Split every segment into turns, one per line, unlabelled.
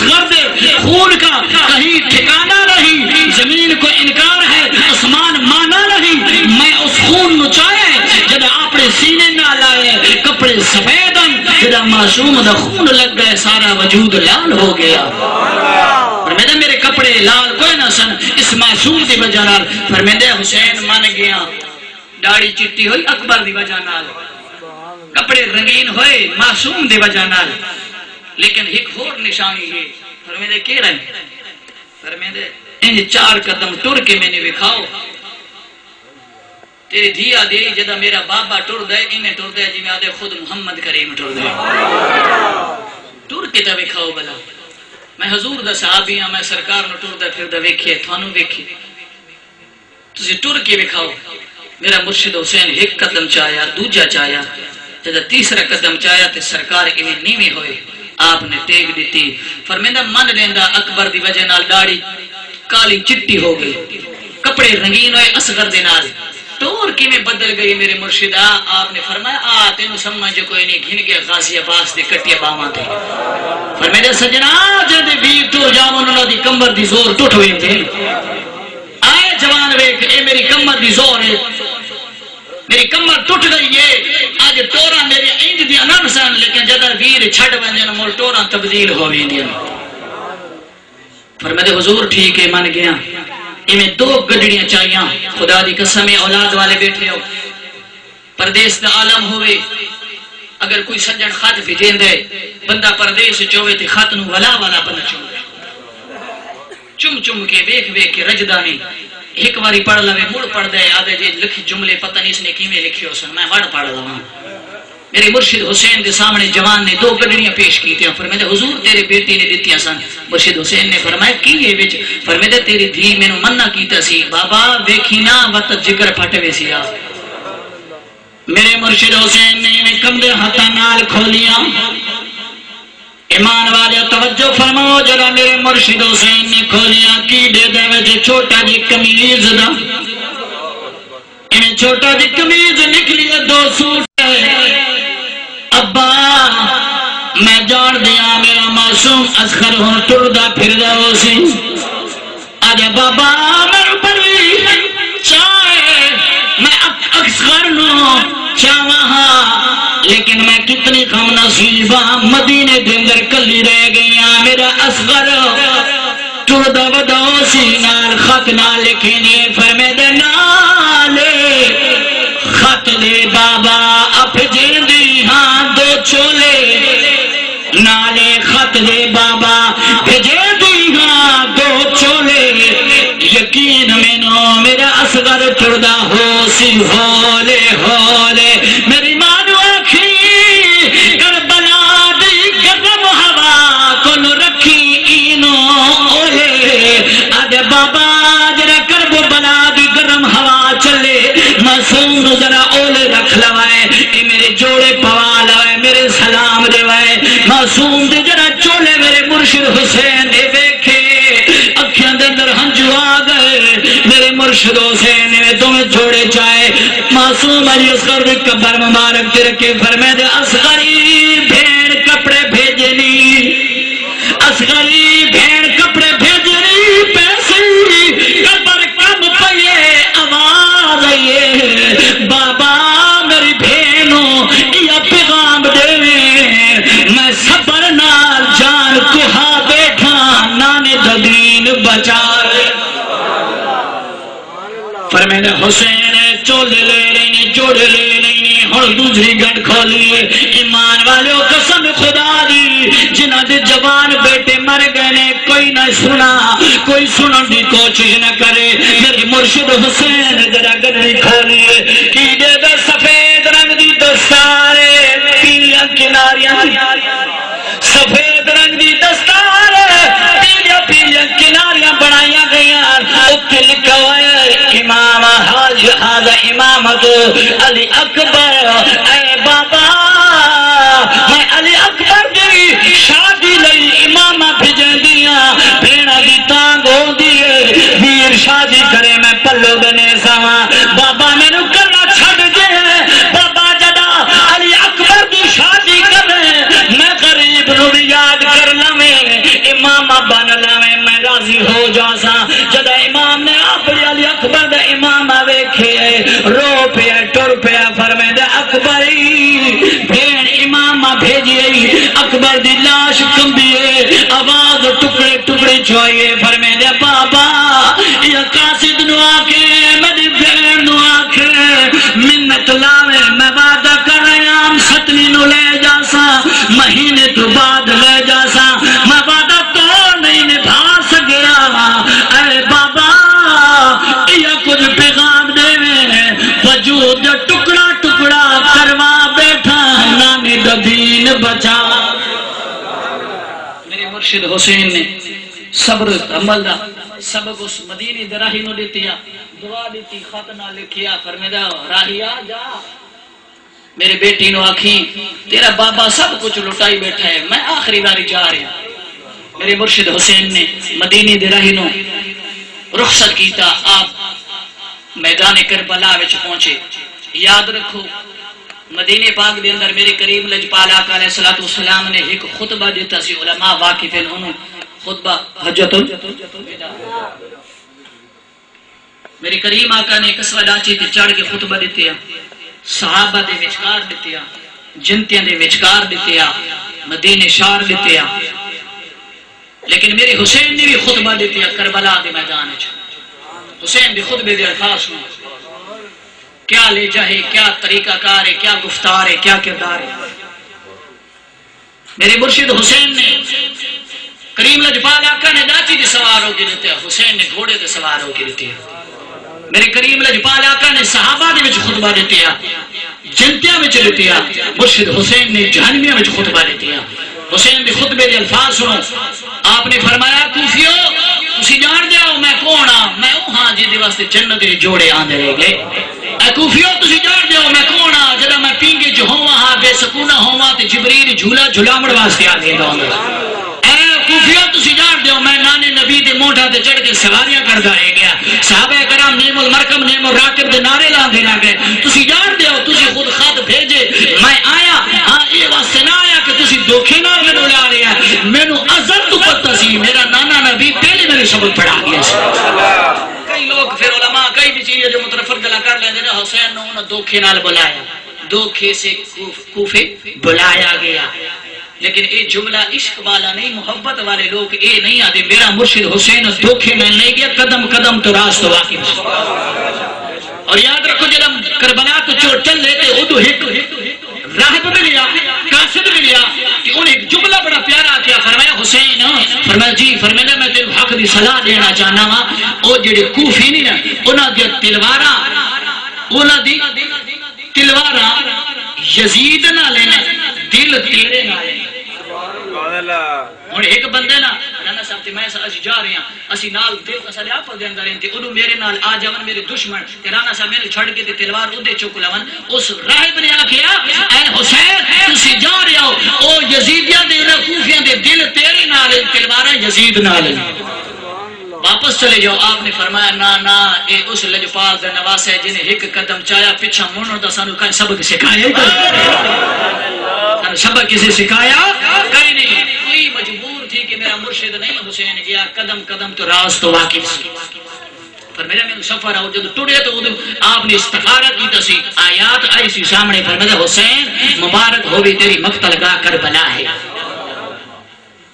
اصغر دے خون کا کہیں ٹھکانہ نہیں، زمین کو انکار ہے آسمان مانا نہیں، میں اس خون نو چاہے جب اپنے سینے نہ لائے کپڑے سفیدن جب معصوم دا خون لگ گئے سارا وجود لال ہو گیا۔ فرمیدے میرے کپڑے لال کوئی نہ سن اس معصوم دی وجہ نال، فرمیدے حسین من گیا، داڑھی چٹی ہوئی اکبر دی وجہ نال، کپڑے رنگین ہوئے معصوم دی وجہ نال، لیکن ایک اور نشانی ہے۔ فرمیدے کی رہے فرمیدے ان 4 قدم ٹر کے میں نے وکھاؤ، تیری دھیا دے جدا میرا بابا ٹر دے انہیں ٹر دے جی میں آدھے خود محمد کریم ٹر دے، ٹر کے تا وکھاؤ بلا، میں حضور دا صحابی ہاں، میں سرکار نو ٹر دے پھر دا وکھیے تھانو وکھی، تسی ٹر کے وکھاؤ۔ میرا مرشد حسین ایک قدم چاہیا، دوجا چاہیا، جدا تیسرا قدم چاہیا تے سرکار انہیں نیویں ہوئے، آپ نے ٹیک دیتی۔ فرمیدہ من لیندہ اکبر دی وجہ نال داڑھی کالی چٹی ہو گئی، کپڑے رنگین ہوئے اصغر دے نال، ٹور کی میں بدل گئی میرے مرشدہ۔ آپ نے فرمایا تینوں سمجھ کوئی نہیں، گھن گیا غازی عباس دے کٹیا باواں تے۔ فرمیدہ سجنا جدے ویر ٹور جاون انہاں دی کمر دی زور ٹوٹ ہوئی تے، آئے جوان ویکھ اے میری کمر دی زور ہے، میری کمر ٹوٹ گئی ہے، آج ٹوراں میری انج دی نہ سن، لیکن جدا ویر چھڈ ویندن مول ٹوراں تبدیل ہو ویندیاں۔ فرمیدے حضور ٹھیک ہے من گیا، میں 2 گڈڑیاں چاہیاں، خدا دی قسم اولاد والے بیٹھے ہو، پردیس دا عالم ہوئے، اگر کوئی سجن خط بھیجیں دے، بندہ پردیس چوہے تے خط نو ولا والا بندہ چم چم کے بیک بیک کے رجدانی ایک باری پڑھ لوے مڑ پڑھ دے، آدھے جی لکھ جملے پتہ نہیں اس نے کیویں لکھے ہو سن، میں وڑ پڑھ لواں۔ میرے مرشد حسین دے سامنے جوان نے 2 گڈڑیاں پیش کی تھیں، فرمیدے حضور تیرے بیٹی نے دتیاں سن۔ مرشد حسین نے فرمایا کی یہ وچ؟ فرمیدے تیری دھی مینوں منع کیتا سی، بابا ویکھی نہ وت جگر پھٹ وے سی۔ میرے مرشد حسین نے کمدے ہاتھاں نال کھولیاں۔ ایمان والے توجہ فرماؤ، جڑا میرے مرشد حسین نے کھولیاں کی دے دے وچ چھوٹا جی کمیز دا، انہیں چھوٹا جی کمیز نکلی 2 سوٹ ہے۔ ابا میں جان دیا میرا معصوم اصغر ہوں ٹردا پھردا ہو سی، آجا بابا میرے پروی چاہے میں اصغر نو چاہاں، لیکن میں کتنی کم نصیبہ مدینے دے اندر کلی رہ گیا، میرا اصغر ٹردا ودا ہو سی، نال خط نہ لکھیں فرمیدے نالے خط دے بابا اپ جیندی ہاں 2 چولے، نالے خط دے بابا بھیجندی ہاں 2 چولے، یقین مینوں میرا اصغر ٹردا ہو سی ہولے ہولے۔ میری ماں نو آکھی کربلا دی گرم ہوا کول رکھی اینو اولے، آدھے بابا جرا کربلا دی گرم ہوا چلے معصوم ذرا اولے رکھ لوائے، اے میرے جوڑے پوا لوائے، میرے سلام دے وائے معصوم دے جرا چولے۔ میرے مرشد حسین نے ویکھے اکھیاں دے اندر ہنجو آ گئے، میرے مرشد حسین نے تمہیں جوڑے چاہے معصوم علی اصغر دے قبر مبارک تے رکھے، فرمیدے اصغری بھیڑ کپڑے بھیجنی، اصغری بھیڑ کپڑے بھیجنی، پیسے قبر کم پئیے آواز آئیے، بابا میری بھینوں یا پیغام دے میں صبر نال جان کہا بیٹھا نانے دین بچا۔ فرمیدے حسین چولے لے لینے جوڑے لے لینے، اور دوسری گھڑ کھولیے۔ ایمان والے قسم خدا دی جنہ دے جوان بیٹے مر گئے نے کوئی نہ سنا، کوئی سنن دی کوشش نہ کرے۔ میرے مرشد حسین ذرا گھڑی کھولیے، کی دے دے سفید رنگ دی دستارے پیلیاں کناریاں، سفید رنگ دی دستارے پیلیاں کناریاں بنائیاں گئیاں، اتنے لکھا ہوا ہے امام حاج حاضر امامت علی اکبر۔ اے بابا میں علی اکبر دی شادی لئی امامہ بھیجن دیا، بھیڑا دی تانگ ہو دیئے، ویر شادی کرے میں پلو بنے سوا، بابا میں نو کرنا چھڑ دے، بابا جدا علی اکبر دی شادی کرے میں غریب نو یاد کرنا میں امام بن لاویں میں راضی ہو جاسا جد امام نے اپنے علی اکبر دا امام ویکھے رو پیا ٹر پیا فرمایا اکبری بھین امام بھیجی اکبر دی لاش کمبیے آواز ٹکڑے ٹکڑے چوائیے فرمایا بابا یہ قاصد نو آکے میری بہن نو آکے منت لاوے میں وعدہ کر رہا ہوں ستنی نو لے جاسا مہینے تو بعد لے جاسا میں وعدہ تو نہیں نبھا سکیا اے بابا یہ کچھ پیغام دے وجود ٹکڑا ٹکڑا کروا بیٹھا نامی دین بچا میرے مرشد حسین نے صبر عمل دا سبق اس مدینی دراہی نو دیتیا دعا دیتی خط نہ لکھیا فرمیدہ راہیا جا میرے بیٹی نو آکھی تیرا بابا سب کچھ لٹائی بیٹھا ہے میں آخری باری جا رہا ہوں میرے مرشد حسین نے مدینی دراہی نو رخصت کیتا آپ میدان کربلا وچ پہنچے یاد رکھو مدینے پاک دے اندر میرے کریم لجپال آقا علیہ السلام نے ایک خطبہ دیتا سی علماء واقف ہیں انہوں خطبہ حجت میرے کریم آقا نے کسوہ ڈاچی تے چڑھ کے خطبہ دیتے ہیں صحابہ دے وچکار دیتے ہیں جنتیاں دے وچکار دیتے ہیں مدینے شار دیتے ہیں لیکن میرے حسین نے بھی خطبہ دیتے ہیں کربلا دے میدان حسین بھی خطبے دے الفاظ سنو کیا لے جائے کیا طریقہ کار ہے کیا گفتار ہے کیا کردار ہے میرے مرشد حسین نے کریم لجپال آقا نے ڈاچی دے سوار ہو کے دیتے ہیں حسین نے گھوڑے دے سوار ہو کے دیتے ہیں میرے کریم لجپال آقا نے صحابہ دے وچ خطبہ دیتے ہیں جنتیاں وچ دیتے ہیں مرشد حسین نے جہنمیاں وچ خطبہ دیتے ہیں حسین دے خطبے دے الفاظ سنو آپ نے فرمایا کوفیو تسی جان دیاؤ میں کون ہاں میں ہاں جی دے واسطے جنت دے جوڑے آندے رہ گئے اے کوفیو تسی جان دیاؤ میں کون ہاں جڑا میں پینگے جو ہواں ہاں بے سکونہ ہواں تے جبریل جھولا جھلامڑ واسطے آ گئے کوفیو تسی جان دیو میں نانے نبی دے موٹا تے چڑھ کے سواریاں کردا رہ گیا صحابہ کرام نعم المرکب نعم الراکب دے نعرے لاندے نہ گئے تسی جان دیو تسی خود خط بھیجے میں آیا ہاں یہ واسطے نہ آیا کہ تسی دھوکے نہ مینوں لا رہے ہیں مینوں ازل تو پتہ سی میرا نانا نبی پہلے میرے سبق پڑھا گیا سی کئی لوگ پھر علماء کئی بھی چیزیں جو مترفر گلا کر لیندے نے حسین نے انہوں دھوکے نال بلایا دھوکے سے کوفے بلایا گیا لیکن اے جملہ عشق والا نہیں محبت والے لوگ اے نہیں آدھے میرا مرشد حسین دھوکے میں نہیں گیا قدم قدم تو راست واقف اور یاد رکھو جب کربلا تو چوٹ چل لیتے ادو ہٹ راہب ملیا قاصد ملیا کہ انہیں ایک جملہ بڑا پیارا کیا فرمایا حسین فرمایا جی فرمایا میں تیرے حق دی صلاح دینا چاہنا وا او جڑے کوفی نہیں نا انہاں دی تلواراں یزید نہ لینا دل تیرے نہ لینا ہن ایک بندے نا رانا صاحب تے میں اسی جا رہے ہیں اسی نال دل کسا لیا پر دے اندر ہیں تے اودوں میرے نال آ جاون میرے دشمن تے رانا صاحب میں چھڑ کے تے تلوار اودے چک لون اس راہب نے آکھیا اے حسین تسی جا رہے ہو او یزیدیاں دے انہاں کوفیاں دے دل تیرے نال تلواراں یزید نال واپس چلے جاؤ آپ نے فرمایا نا اے اس لجپال دا نواس ہے جنہیں ایک قدم چایا پیچھا مڑنا دا سانو کہیں سبق سکھایا سبق کسی سکھایا کہیں نہیں کوئی مجبور تھی کہ میرا مرشد نہیں حسین گیا قدم قدم تو راز تو واقف پر میرا میں سفر آؤ جب ٹوڑے تو آپ نے استخارہ کی تسی آیات آئی سی سامنے فرمایا حسین مبارک ہو بھی تیری مقتل گاہ کربلا ہے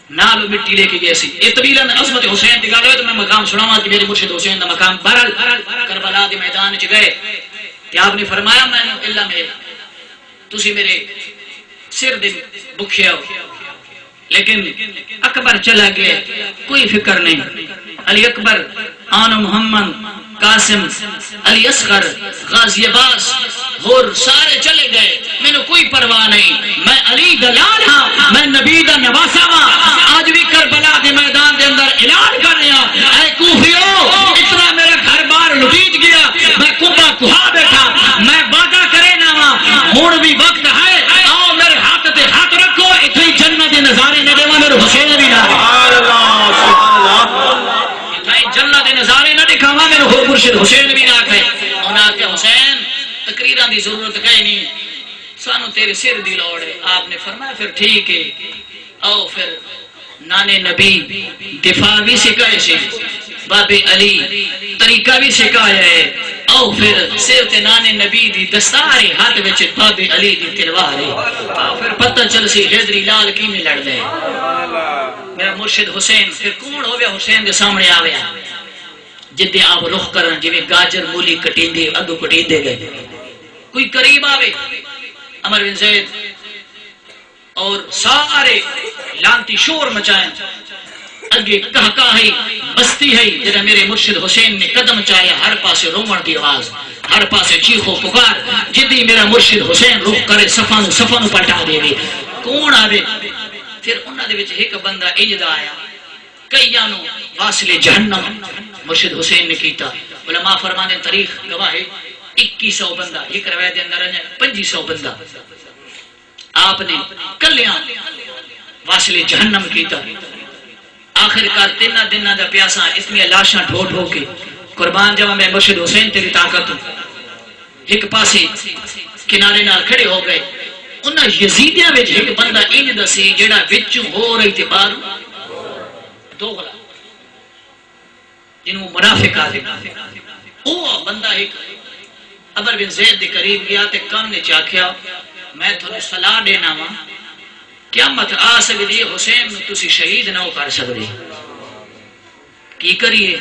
نالو مٹی لے کے گئے سی یہ طویلاً عظمت حسین دکھا لے تو میں مقام سناؤں کہ میرے مرشد حسین دا مقام بہرحال کربلا دے میدان چ گئے کہ آپ نے فرمایا میں اللہ میں تسی میرے سر دے بکھے ہو لیکن اکبر چلا گئے کوئی فکر نہیں علی اکبر آن محمد قاسم علی اصغر غازی عباس اور سارے چلے گئے میں نے کوئی پرواہ نہیں میں علی دلال ہاں میں نبی دا نواسا ہاں آج بھی کربلا کے میدان دے اندر اعلان کر رہا اے کوفیو اتنا میرا گھر بار لٹیج گیا میں کبا کہا بیٹھا میں وعدہ کرے نہ ہوں بھی وقت ہے آؤ میرے ہاتھ تے ہاتھ رکھو اتنی جنت دے نظارے نہ دیوا میرے حسین بھی نہ جنت دے نظارے نہ دکھاوا میرے مرشد حسین بھی نہ کہے انہاں کہ حسین تقریراں دی ضرورت کہیں نہیں سانو تیرے سر دی لوڑ ہے آپ نے فرمایا پھر ٹھیک ہے آؤ پھر نانے نبی دفاع بھی سکھائے سے باب علی طریقہ بھی سکھایا ہے او پھر صرف نانے نبی دی دستار ہاتھ وچ باب علی دی تلوار ہے پھر پتہ چل سی حیدری لال کی میں لڑ دے میرا مرشد حسین پھر کون ہو گیا حسین دے سامنے آ گیا جدے آپ رخ کرن جویں گاجر مولی کٹیندے اگو کٹیندے گئے کوئی قریب آوے عمر بن زید اور سارے لانتی شور مچائیں اگے کہا ہے بستی ہے جدہ میرے مرشد حسین نے قدم چاہے ہر پاسے رومن کی آواز ہر پاسے چیخو پکار جدی میرا مرشد حسین رخ کرے صفانو پلٹا دے گے کون آوے پھر انہاں دے وچ ایک بندہ اجدا آیا کئیانو واصل جہنم مرشد حسین نے کیتا علماء فرمانے تاریخ گواہ ہے 2100 بندہ ایک روایت دے اندر ہے 2500 بندہ آپ نے کلیاں واصل جہنم کیتا آخر کار 3 دن دا پیاسا اس میں لاشاں ڈھو ڈھو کے قربان جاواں میں مرشد حسین تیری طاقت ایک پاسے کنارے نال کھڑے ہو گئے انہاں یزیدیاں وچ ایک بندہ انج دا سی جیڑا وچوں ہو رہی تے باہر دوغلا جنوں منافق آدھے او بندہ ایک عمر بن زید دے قریب گیا تے کان نے چاکھیا میں تھوڑے صلاح دینا وا قیامت آ سکدی حسین نو تسی شہید نہ کر سکدے کی کریے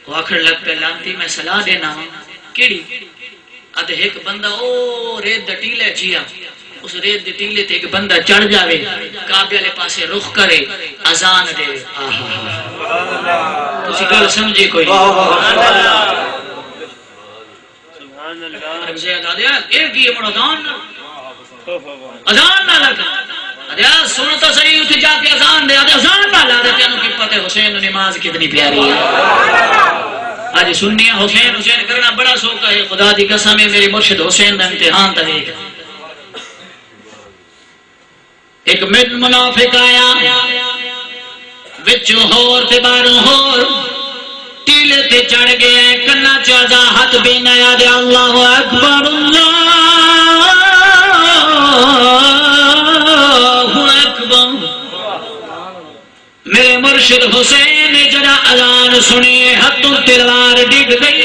وہ آخر لگ پہ لانتی میں صلاح دینا وا کیڑی ادھے ایک بندہ او ریت دا ٹیلے جیا اس ریت دے ٹیلے تے ایک بندہ چڑھ جاوے کعبے والے پاسے رخ کرے اذان دے آہا تسی گل سمجھے کوئی سبحان اللہ رب زیاد آدھیا ایک یہ مڑا اذان نہ لگا آدھیا سنتا صحیح اسے جا کے اذان دے آدھیا اذان نہ لگا تینوں کی پتہ حسین نماز کتنی پیاری ہے آج سننی حسین حسین کرنا بڑا سوکا ہے خدا دی قسم ہے میری مرشد حسین دا امتحان تا دیکھ ایک منافق آیا وچوں ہور تے باروں ہور ٹیلے تے چڑھ گئے کنا چاہتا ہاتھ بھی نیا دے اللہ اکبر اللہ اکبر میرے مرشد حسین نے جڑا اذان سنی ہاتھوں تلوار ڈگ گئی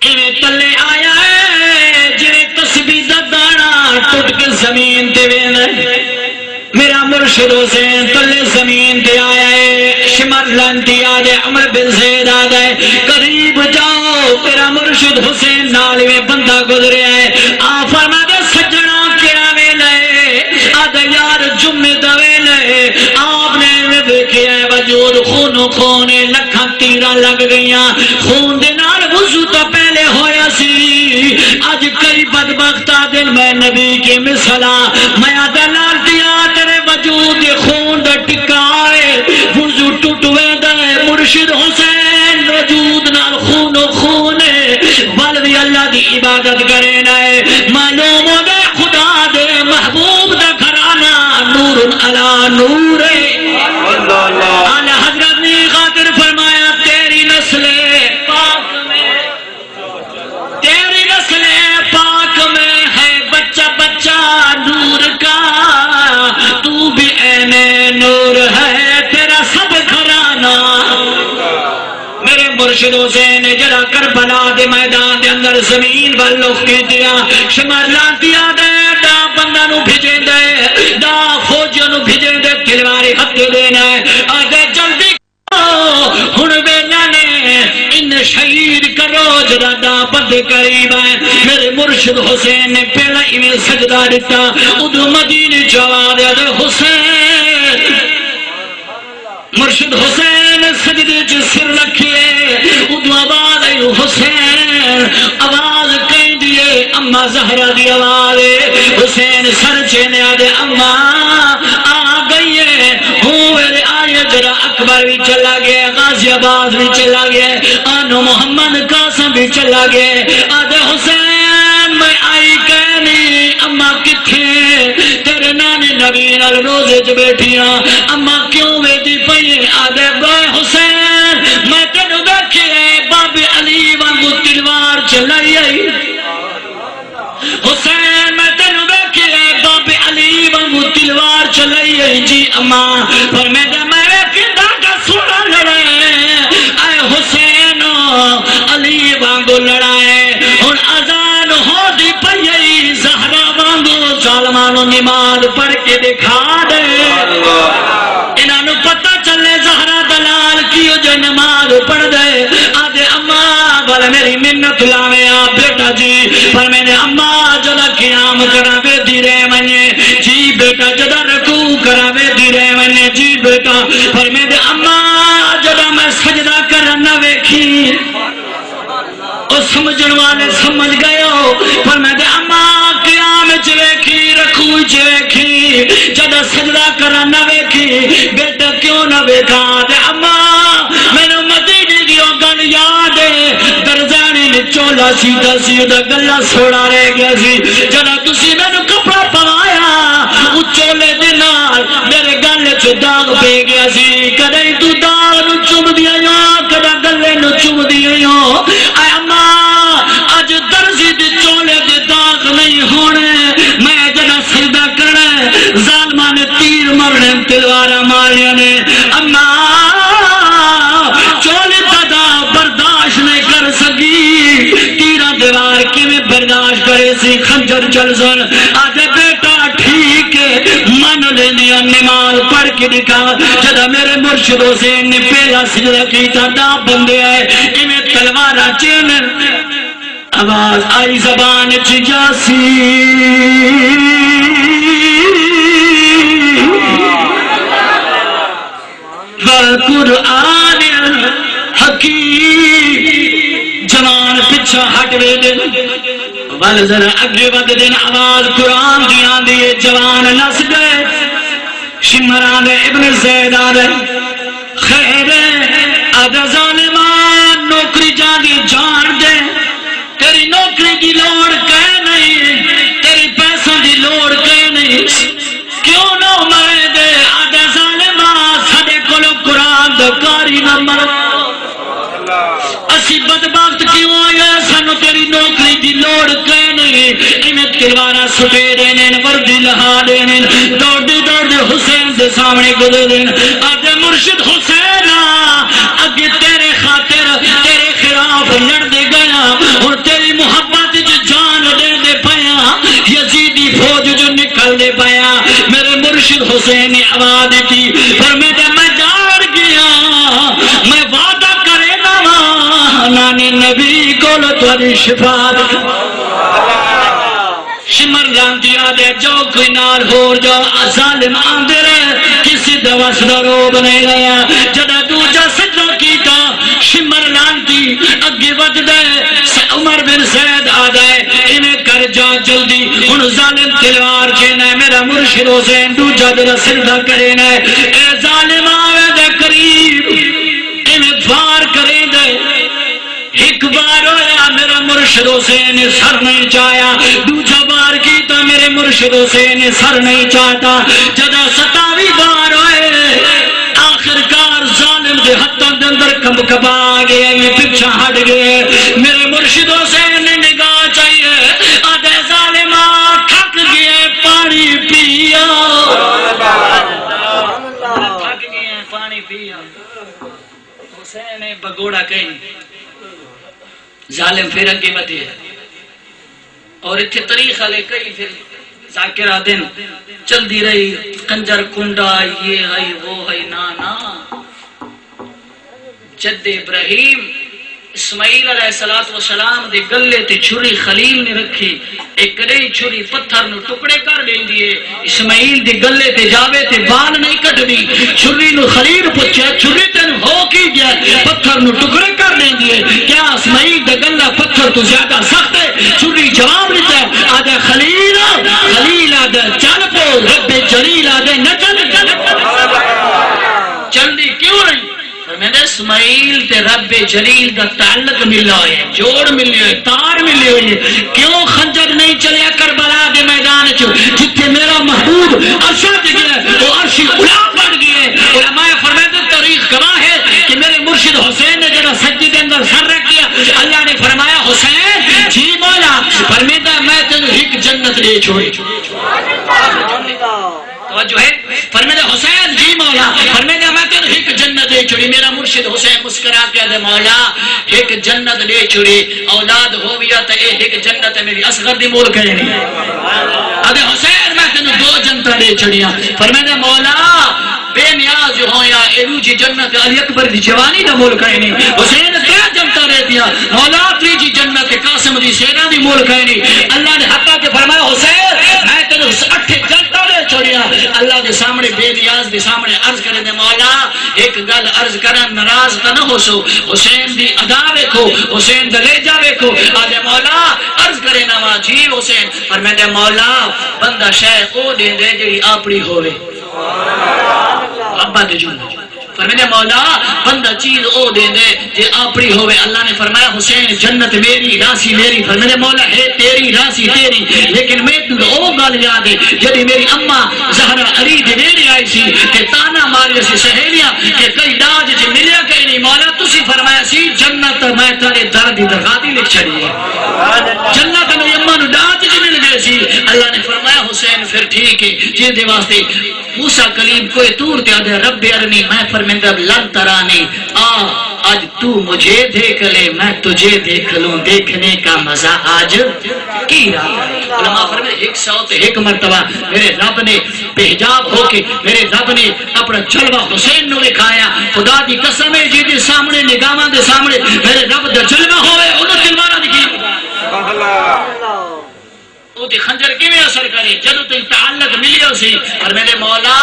ایویں تلے آیا ہے جویں تسبیح دا دانا ٹوٹ کے زمین تے ویندے میرا مرشد حسین تلے زمین تے آیا ہے شمر لانتی آدھے عمر بن زید آدھے قریب جاؤ میرا مرشد حسین نالوے بندہ گزرے ہے آ فرما دے سجنہ کیا ویلے آدھے یار جمعہ دویلے آپ نے دیکھیا ہے وجود خون و خونے لکھاں تیرہ لگ گئیاں خون دے نال وضو تو پہلے ہویا سی آج کئی بدبختہ دن میں نبی کی مثلا میں آدھے لال دیا تیرے وجود خون دا ٹکائے وضو ٹوٹوے دے مرشد حسین وجود نال خون و خونے بلوی اللہ دی عبادت کرے نائے معلوم ہو دے خدا دے محبوب دا گھرانا نور علی نور اعلی حضرت نے خاطر فرمایا تیری نسل پاک میں تیری نسل پاک میں ہے بچہ بچہ نور کا تو بھی عین نور ہے تیرا سب گھرانا میرے مرشد حسین جڑا کربلا دے میدان دے اندر زمین والوخ کے دیا شمار لانتیا دے دا بندہ نو بھیجے دے دا فوجیوں نو بھیجے دے تلواری ہتھ دینا ہے آدھے جلدی ہن ویلا نے ان شہید کرو جڑا دا بند قریب ہے میرے مرشد حسین نے پہلا ایویں سجدہ دیتا ادو مدینے جواب دے حسین مرشد حسین سجدے چ سر رکھیے ادو آواز آئی حسین آواز کہیں دیے اما زہرا دی آواز حسین سر چینے آدھے اما آ گئی ہے ہوں میرے آئے جرا اکبر بھی چلا گیا غازی آباد بھی چلا گیا آنو محمد قاسم بھی چلا گیا آدھے حسین میں آئی کہنی اما کتھے تیرے نانے نبی نال روزے چ بیٹھیاں اما کیوں بیٹھی پئی آدھے بے حسین میں تینوں دیکھے باب علی وانگو تلوار چلائی آئی حسین میں تینوں دیکھے باب علی وانگو تلوار چلائی آئی جی اما فرمیدے میں کندا کا سونا لڑے اے حسین علی وانگو لڑائے اور اذان ہو دی پئی زہرا وانگو ظالمانو نماز پڑھ کے دکھا دے انہاں نو پتہ چلے زہرا دلال کیو جو نماز پڑھ دے آدھے اماں بھلے میری منت لاوے آپ بیٹا جی پر میں نے اماں جدا قیام کراوے دیرے منye جی بیٹا جدا رکوع کراوے دیرے منye جی بیٹا پر میں نے اماں جدا میں سجدہ کرنا ویکھی اور سمجھن والے سمجھ گئے ہو پر میں نے اماں قیام ویکھی رکوع ویکھی جدا سجدہ کرنا ویکھی بیٹا کیوں نہ ویکھا دے اماں میں نے مدینے دیو گل یاد ہے درزانی نے چولا سیدھا سیدھا گلہ سوڑا رہ گیا سی جنا تسی میں نے کپڑا پوایا وہ چولے دنال میرے گلے چو داغ پہ گیا سی کدھائی تو داغ نو چوم دیا یا کدھا گلے نو چوم دیا یا اے اماں آج درزی دی چولے دی داغ نہیں ہونے میں جنا سجدہ کرنے ظالمہ نے تیر مرنے تلوارہ ماریا نے اماں چولے دادا برداشت نہیں کر سکی تیرہ دیوار کی میں برداشت کرے سی خنجر چل سن آدھے بیٹا ٹھیک ہے من لینے نماز پڑھ کے دکھا جدہ میرے مرشد حسین نے پہلا سجدہ کی تھا دا بندے آئے انہیں تلوارہ چین آواز آئی زبان چجاسی وَالْقُرْآنِ الْحَكِيمِ جوان پچھا ہٹ وے دن والذر اگے ود دن آواز قرآن دیاں دیئے جوان نس گئے شمران ابن زید آدھے خیر آدھے ظالمان نوکری جاندی جان دے تیری نوکری دی لوڑ کہے نہیں تیری پیسوں دی لوڑ کہے نہیں کیوں نہ مرے دے آدھے ظالمان سڑے کلو قرآن دکاری نہ مرے اسی بدبخت کیوں آیا سانو تیری نوکری دی لوڑ کہے نہیں انہیں تلوارہ سٹے دینے وردی لہا دینے دوڑ دے حسین دے سامنے گدے دینے آدھے مرشد حسین اگے تیرے خاطر تیرے خلاف لڑ دے گیا اور تیری محبت جو جان دے دے پایا یزیدی فوج جو نکل دے پایا میرے مرشد حسین نے آواز دی پر میں ڈار گیا میں وعدہ کرے نا نانی نبی کو لطوری شفاعت شمر لانتی آدھے جو کوئی نار ہور جو ظالم آندے رہے کسی دوست روب نہیں گیا جدہ دوجہ سجدہ کیتا شمر لانتی اگے ود دے عمر بن زید آدھے انہیں کر جا جلدی ان ظالم تلوار کہنا ہے میرا مرشد حسین دوجہ دل سجدہ کرنا ہے اے ظالم آوے دے قریب انہیں دھوار کریں دے ایک بار ہویا میرا مرشد حسین سر نہیں چاہیا دوجہ بار کی تو میرے مرشد حسین سر نہیں چاہتا جدہ 27 بار ہوئے آخرکار ظالم دے حتن دے اندر کم کبا گئے میں پچھا ہٹ گئے میرے مرشد حسین نے نگاہ چاہیے آدھے ظالمہ تھک گئے پانی پیا تھک گئے پانی پیا حسین بگوڑا کہیں ظالم پھر اگے بدے اور اتھے طریقہ لے کئی پھر ذاکرہ دن چل دی رہی کنجر کنڈا یہ ہے وہ ہے نانا جد ابراہیم اسماعیل علیہ السلام دے گلے تے چھری خلیل نے رکھی ایک کڑی چھری پتھر نو ٹکڑے کر دیں دیئے اسماعیل دے گلے تے جاوے تے بال نہیں کٹ دی چھری نو خلیل پچھے چھری تین ہو کی گیا پتھر نو ٹکڑے کر دیں دیئے کیا اسماعیل دے گلہ پتھر تو زیادہ سخت ہے چھری جواب لیتا ہے آدھے خلیل آدھے چل پو رب جلیل آدھے نہ چل دی کیوں نہیں میں نے اسماعیل تے رب جلیل دا تعلق ملا ہوئے جوڑ ملے ہوئے تار ملے ہوئے کیوں خنجر نہیں چلیا کربلا دے میدان چھو جتھے میرا محبوب عرشہ دے گیا وہ عرشی اُلا پڑ گئے علماء فرمیدہ تاریخ گواہ ہے کہ میرے مرشد حسین نے جب سجدے کے اندر سر رکھ دیا اللہ نے فرمایا حسین جی مولا فرمیدہ میں تنو ایک جنت لے چھوڑی توجہ ہے فرمیدے حسین جی مولا، فرمیدے میں تین ایک جنت دے چھڑی، میرا مرشد حسین مسکرا کے دے مولا ایک جنت دے چھڑی، اولاد ہو گیا تو ایک جنت میری اصغر دی مول کہے نہیں، ادھے حسین میں تین دو جنت دے چھڑیاں، فرمیدے مولا بے نیاز ہو یا ایلو جی جنت علی اکبر دی جوانی دا مول کہے نہیں، حسین کیا جنت دے دیا، مولا تری جی جنت قاسم دی سینا دی مول کہے نہیں، اللہ نے حقا کے فرمایا حسین میں تین 8 جنت دے چھڑیاں، اللہ دے سامنے بے نیاز دے سامنے عرض کرے دے مولا ایک گل عرض کرن ناراض تا نہ ہو سو، حسین دی ادا ویکھو، حسین دا لے جا ویکھو، آدھے مولا عرض کرے نوا جی حسین، پر میں دے مولا بندہ شیخ او دے دے جی اپنی ہوئے ابا دے جنہ، فرمیدے مولا بندہ چیز او دے دے جے اپنی ہوئے، اللہ نے فرمایا حسین جنت میری راسی میری، فرمیدے مولا ہے تیری راسی تیری، لیکن میں تو او گل یاد ہے جدی میری اماں زہرہ علی دے میری آئی سی کہ تانا ماری سی سہیلیاں کہ کئی داج جے ملیا کئی نہیں، مولا تسی فرمایا سی جنت میں تارے دردی درخاتی لکھ چھڑی ہے، جنت میری اماں نو داج جے مل گئے سی، اللہ نے فرمایا حسین پھر ٹھیک ہے جے دے واسطے موسیٰ کلیم کوئی تور تے آدھے رب ارنی میں فرمیندہ لن ترانی آج تو مجھے دیکھ لے میں تجھے دیکھ لوں، دیکھنے کا مزہ آج کی رات، علماء فرمائے 101 مرتبہ میرے رب نے بحجاب ہو کے میرے رب نے اپنا جلوہ حسین نو دکھایا، خدا دی قسم ہے جی دے سامنے نگاہاں دے سامنے میرے رب دا جلوہ ہوئے انہوں تلوارہ دکھی او تے خنجر کی میں اثر کرے جدو تے تعلق ملی ہو سی، اور میرے مولا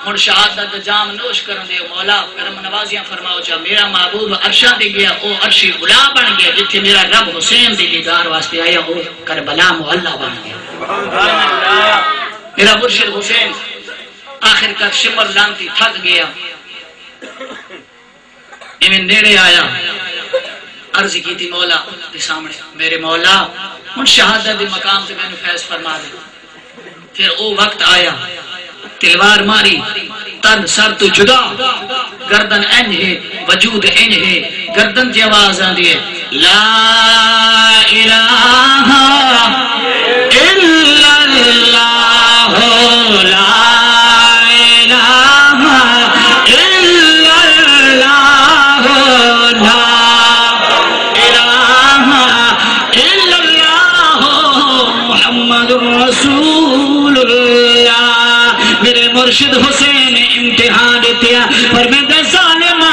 من شہادت جام نوش کرن دے مولا کرم نوازیاں فرماؤ جا میرا محبوب عرشہ دے گیا او عرشی غلا بن گیا، جتھے میرا رب حسین دی دیدار واسطے آیا او کربلا محلہ بن گیا، میرا مرشد حسین آخر کر شمر لانتی تھک گیا، ایمیں نیڑے آیا عرض کی تھی مولا دے سامنے میرے مولا ان شہادت دے مقام سے میں نے فیض فرما دے، پھر او وقت آیا تلوار ماری تن سر تو جدا گردن انج ہے وجود انج ہے، گردن کی آواز آندی ہے لا الہ الا اللہ لا الہ الا اللہ لا محمد رسول اللہ، میرے مرشد حسین نے امتحان دیا پر میں دے ظالمہ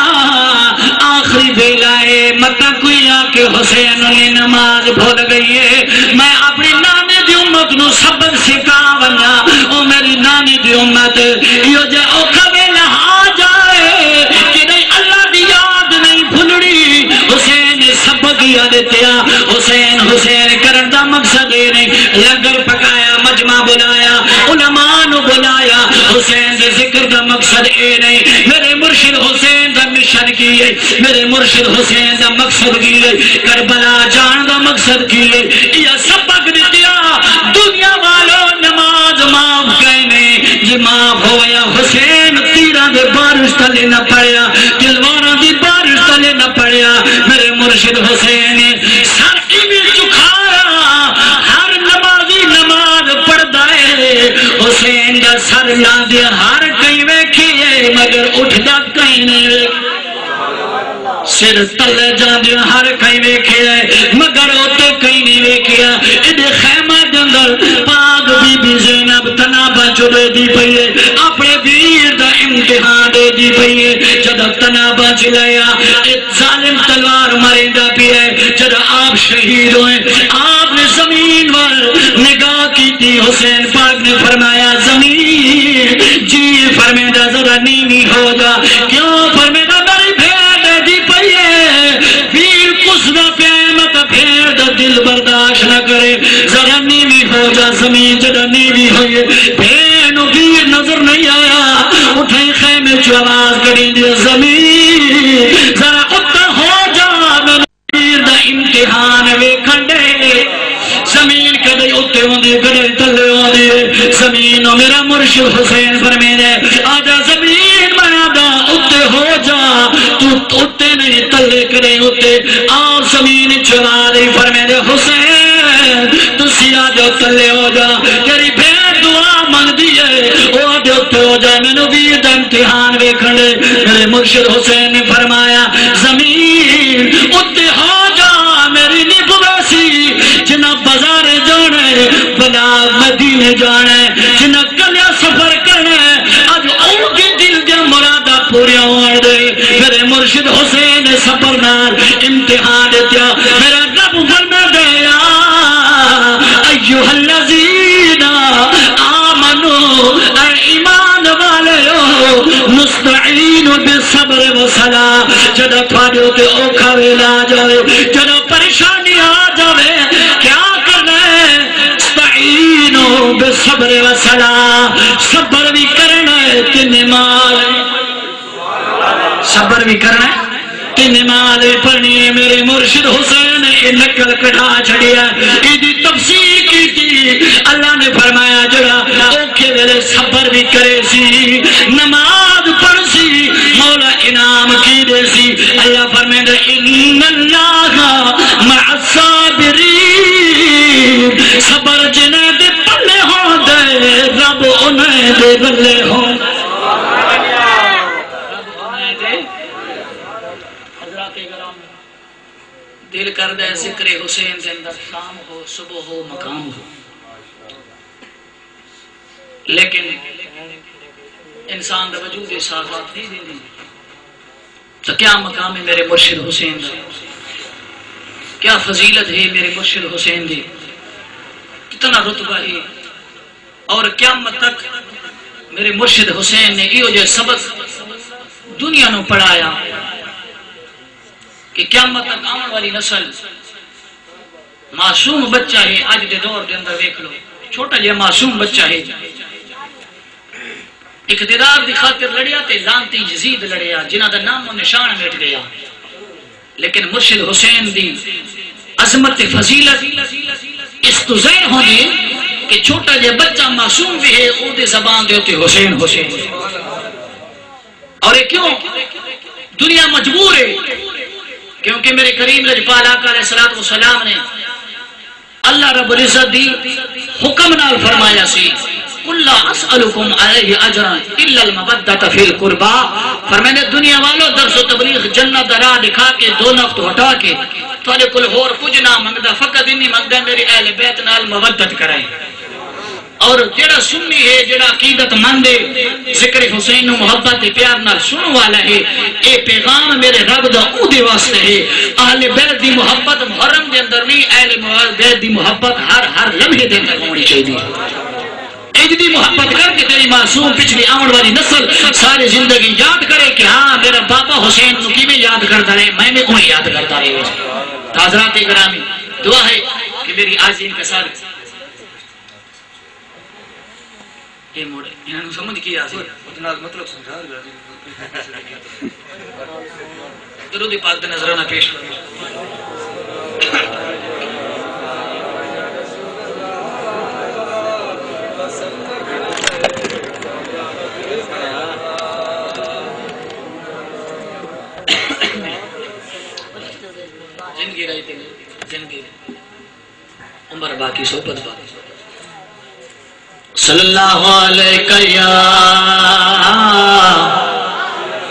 آخری بیلائے مکہ کوئی آکے حسین نے نماز بھول گئی ہے، میں اپنی نانے دی امت نو سبق سکھا ونیا، او میری نانے دی امت یہ جے او کبھی لہا جائے کہ نہیں اللہ دی یاد نہیں بھلڑی، حسین نے سبق یاد دیا، حسین حسین کرن دا مقصد ہے نہیں، لنگر پکایا مجمع بلایا علماء نو بلایا، حسین دے ذکر دا مقصد اے نہیں، میرے مرشد حسین دا مشن کی ہے، میرے مرشد حسین دا مقصد کی ہے، کربلا جان دا مقصد کی ہے، یہ سبق دیا دنیا والوں نماز معاف کہنے جی معاف ہویا، حسین تیران دے بارش تلے نہ پڑیا، تلواران دی بارش تلے نہ پڑیا، میرے مرشد حسین سر ایمی چکھایا، ہر نمازی نماز پڑھ دائے، حسین دا سر لا دیا ہر کئی ویکھیے مگر اٹھ دا کئی نہیں ویکھیے، سر تلے جان دیا ہر کئی ویکھیے مگر اوتے کئی نہیں ویکھیا، ادھے خیمہ دندر پاک بی بی زینب تنابہ چلے دی پئیے، اپنے بیر دا امتحان دے دی پئیے، جدہ تنابہ چلایا ایک ظالم تلوار مریندہ پیئے، جدہ آپ شہید ہوئے، آپ نے زمین وال نگاہ کی تھی، حسین پاک نے فرمایا زمین جی فرمیدہ ذرا نیمی ہو جا، کیوں فرمیدہ میری بھیڑ دے دی پئیے، پیر کس نہ پیمت بھیڑ دا دل برداشت نہ کرے، ذرا نیمی ہو جا، زمین جدہ نیمی ہوئے، بھیڑ و بیر نظر نہیں آیا، اٹھیں خیمے چو آواز کریں دیا زمین ذرا اتر ہو جا، میں بیر دا امتحان وے کھنڈے، زمین کدے اتے ہوندی کدے تلے ہوندی، زمین و میرا مرشد حسین فرمیدے آجا زمین میں آدھا اتے ہو جا، تو اتے نہیں تلے کدے اتے، آپ زمین چلا دی فرمیدے حسین تو سیا جو تلے ہو جا، تیری بھیڑ دعا مانگ دیئے، وہ آدھے ہو جائے میں نے بھی امتحان ویکھن دے میرے مرشد حسین نے فرمایا زمین اتنے ہو جا میری نہیں بویسی جنہ بازار جانے بلا مدینے جانے جنہ کلیا سفر کرنے اج او کے دل دیا مرادہ پوریا ہونے دے میرے مرشد حسین سفر نال امتحان دیا میرا رب فرما دیا ایوہ الذین آمنوا اے ایمان والے مستعین بالصبر والصلاۃ جدو تھوڑے ہوتے اوکھا ویلا آ جائے جدو پریشانی آ جائے کیا کرنا ہے مستعین بالصبر والصلاۃ صبر بھی کرنا ہے کہ نماز صبر بھی کرنا ہے کہ نماز پڑھنی ہے میرے مرشد حسین نے نقل کٹھا چھڑیا ایدی تفسیر کی تھی اللہ نے فرمایا جڑا اوکھے ویلے صبر بھی کرے سی نماز پڑھ سی مولا انعام کی دے سی اللہ فرمائے ان اللہ مع الصابرین صبر جنہیں دے پلے ہوں دے رب انہیں دے بلے ہوں دل کر دے ذکر حسین دے اندر شام ہو صبح ہو مقام ہو لیکن انسان دا وجود احساسات نہیں دیں تو کیا مقام ہے میرے مرشد حسین دا کیا فضیلت ہے میرے مرشد حسین دی کتنا رتبہ ہے اور قیامت تک میرے مرشد حسین نے یہ جو سبق دنیا نو پڑھایا کہ قیامت تک آن والی نسل معصوم بچہ ہے آج دے دور دے اندر دیکھ لو چھوٹا جہاں معصوم بچہ ہے اقتدار دی خاطر لڑیا تے لانتی یزید لڑیا جنہ دا نام و نشان مٹ گیا لیکن مرشد حسین دی عظمت فضیلت اس تو ظاہر ہونے کہ چھوٹا جہاں بچہ معصوم بھی ہے او دے زبان دے ہوتے حسین حسین اور یہ کیوں دنیا مجبور ہے کیونکہ میرے کریم لجپال آقا علیہ السلام نے اللہ رب العزت دی حکم نال فرمایا سی قُلْ لَا أَسْأَلُكُمْ عَلَيْهِ أَجْرًا إِلَّا الْمَوَدَّةَ فِي الْقُرْبَى فرمایا دنیا والوں درس و تبلیغ جنت راہ دکھا کے دو نقط ہٹا کے تھوڑے کل ہور کچھ نہ منگدا فقط انی منگدا میری اہل بیت نال مودت کرائیں اور جڑا سنی ہے جڑا عقیدت مند ہے ذکر حسین و محبت پیار نال سنو والا ہے اے پیغام میرے رب دا او دے واسطے ہے اہل بیت دی محبت محرم دے اندر نہیں اہل بیت دی محبت ہر لمحے دے اندر ہونی چاہیے اجدی محبت کر کے تیری معصوم پچھلی آمن والی نسل ساری زندگی یاد کرے کہ ہاں میرا بابا حسین نو کی میں یاد کرتا رہے میں انہیں یاد کرتا رہے حضرات گرامی دعا ہے کہ میری آج ان کے ساتھ یہ موڑے انہوں نے سمجھ کیا سی مطلب سمجھا درود پاک دے نظرانہ پیش جن کی رہی تھی جن کی عمر باقی صحبت باقی صلی اللہ علیہ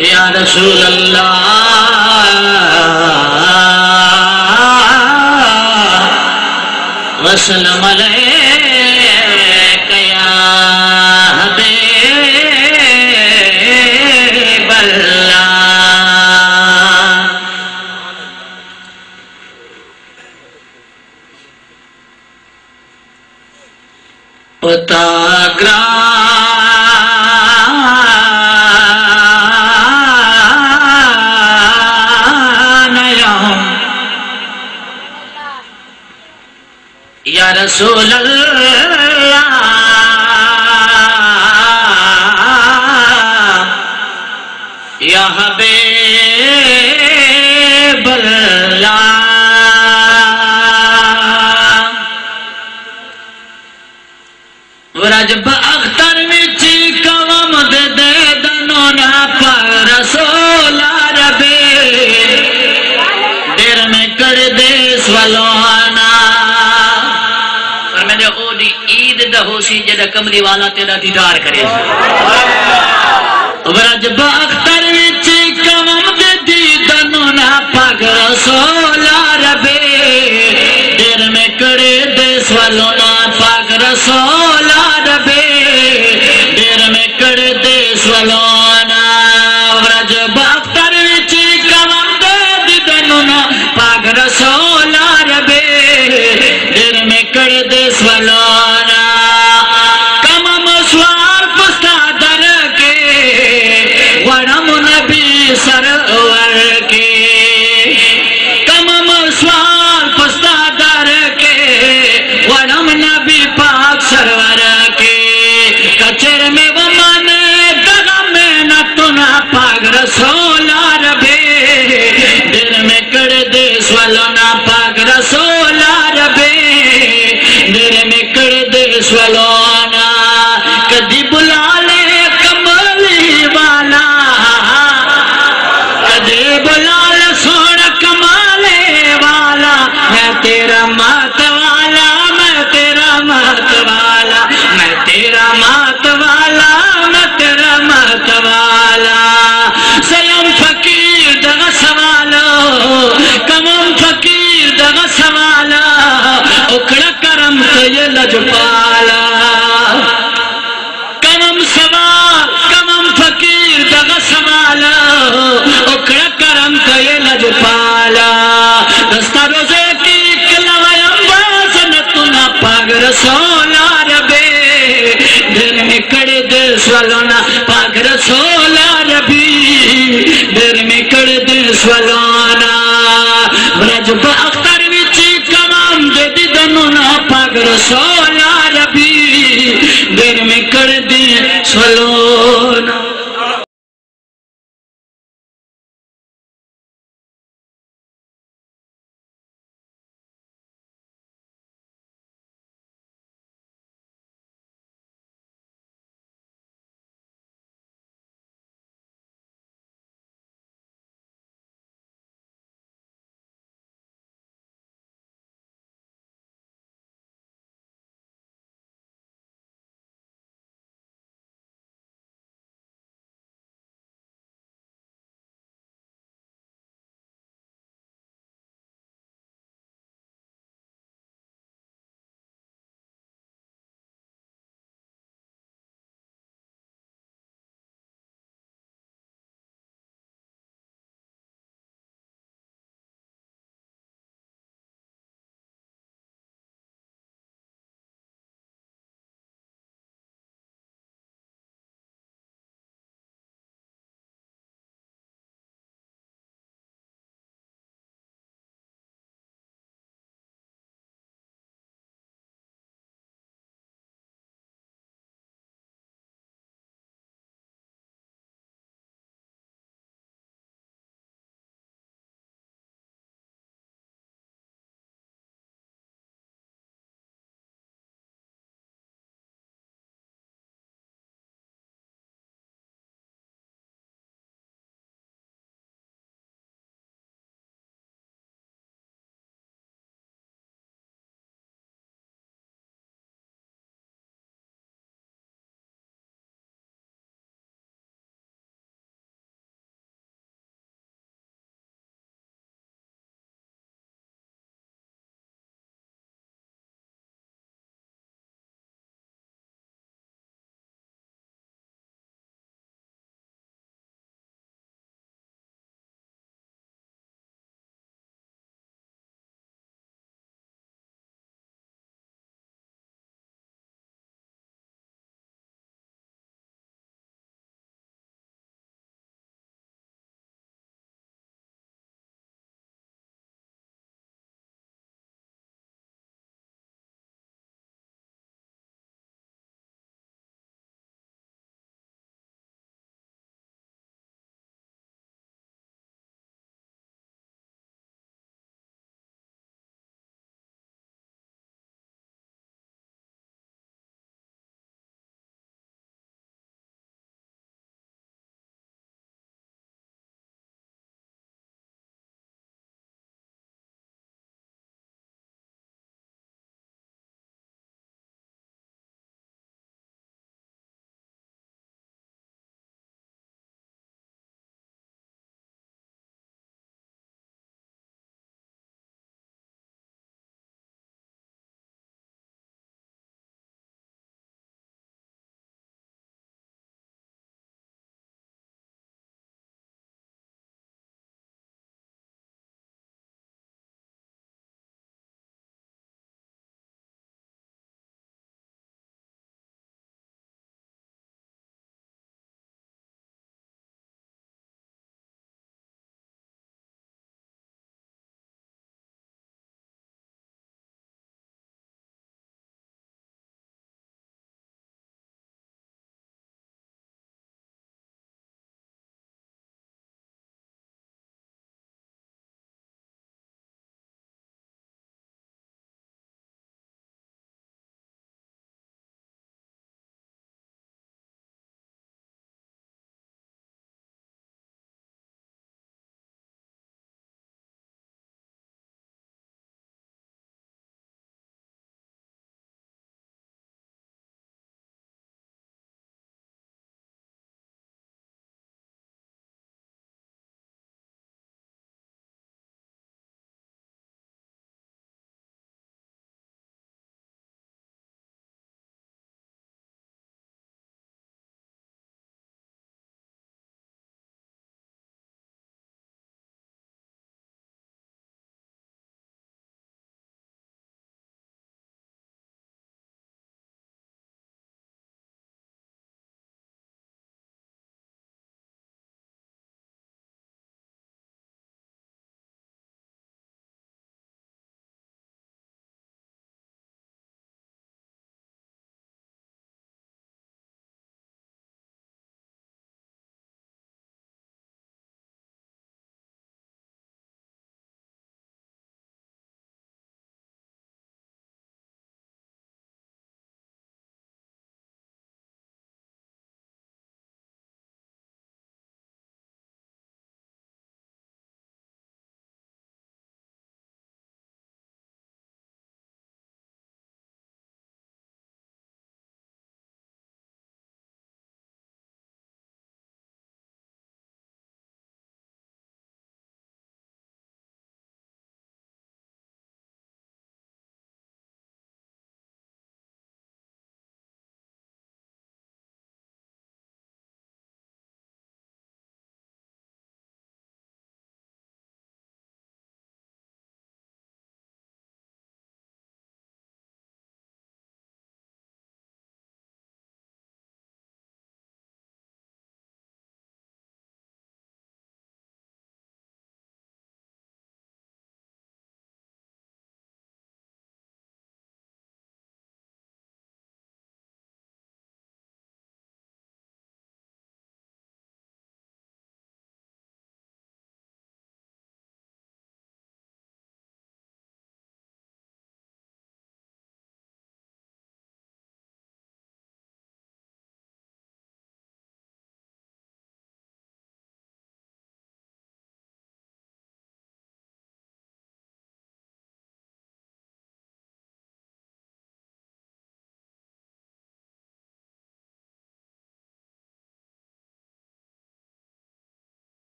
یا رسول اللہ وسلم علیہ یا حبیب اللہ پتا یا رسول اللہ یا حبیب اللہ ورجب اختر وچی قوم دے دنونا پر رسول عربی دیر میں کر دے سوالوانا فرمائے او دی عید دا ہو سی جدہ کملی والا تیرا دیدار کرے سوالونا ورج باختر وچی کمم دے دیدنونا پاک رسول عربی دل میں کر دے سوالونا کمم سوال پستا در کے ورم نبی سرور کے کمم سوال پستا در کے ورم نبی پاک سرور کے کچر میں وہ مانے دغم میں نتنا پاک رسول عربی دل میں کر دے سوالونا پاک رسول عربی دل میں کر دے سوالونا کدی بلا لے کمالی والا کدی بلا لے سونا کمالے والا میں تیرا مات والا میں تیرا مات والا میں تیرا مات والا میں تیرا مات والا سیم فقیر دغا سوالا کمم فقیر دغا سوالا اکڑا کرم تیے لجپالا کمم سوال کمم فقیر دغا سوالا اکڑا کرم تیے لجپالا دستا روزے کی کلوائم بازنتنا پاک رسول عربی دل میں کڑ دے سوالونا پاک رسول عربی دل میں کڑ دے سوالونا برج با اختر وچی کمام دے دیدنونا پاک رسول عربی دل میں کڑ دے سوالونا